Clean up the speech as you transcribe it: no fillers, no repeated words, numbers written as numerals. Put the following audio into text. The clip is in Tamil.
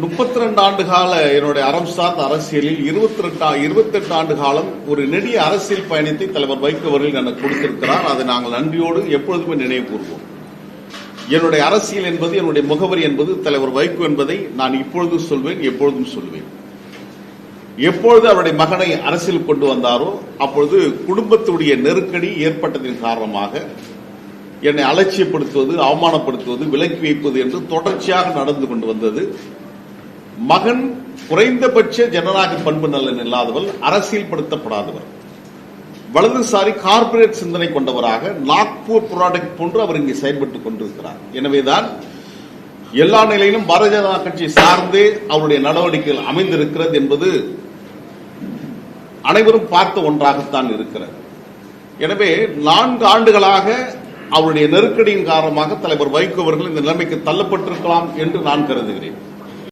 32 ஆண்டு கால என்னுடைய அறம் சார்ந்த அரசியலில் 28 ஆண்டு காலம் ஒரு நெடிய அரசியல் பயணத்தை தலைவர் வைகோ அவர்கள் எனக்கு கொடுத்திருக்கிறார். அதை நாங்கள் நன்றியோடு எப்பொழுதுமே நினைவு கூறுவோம். என்னுடைய அரசியல் என்பது, என்னுடைய முகவரி என்பது தலைவர் வைகோ என்பதை நான் இப்பொழுதும் சொல்வேன், எப்பொழுதும் சொல்வேன். எப்பொழுது அவருடைய மகனை அரசியல் கொண்டு வந்தாரோ அப்பொழுது குடும்பத்துடைய நெருக்கடி ஏற்பட்டதின் காரணமாக என்னை அலட்சியப்படுத்துவது, அவமானப்படுத்துவது, விலக்கி வைப்பது என்று தொடர்ச்சியாக நடந்து கொண்டு வந்தது. மகன் குறைந்தபட்ச ஜனநாயக பண்பு நலன் இல்லாதவர், அரசியல்படுத்தப்படாதவர், வலதுசாரி கார்பரேட் சிந்தனை கொண்டவராக நாக்பூர் ப்ராடக்ட் போன்று அவர் இங்கே செயல்பட்டுக் கொண்டிருக்கிறார். எனவேதான் எல்லா நிலையிலும் பாரதிய ஜனதா கட்சி சார்ந்தே அவருடைய நடவடிக்கைகள் அமைந்திருக்கிறது என்பது அனைவரும் பார்த்த ஒன்றாகத்தான் இருக்கிறது. எனவே 4 ஆண்டுகளாக அவருடைய நெருக்கடியின் காரணமாக தலைவர் வைகோ அவர்கள் இந்த நிலைமைக்கு தள்ளப்பட்டிருக்கலாம் என்று நான் கருதுகிறேன்.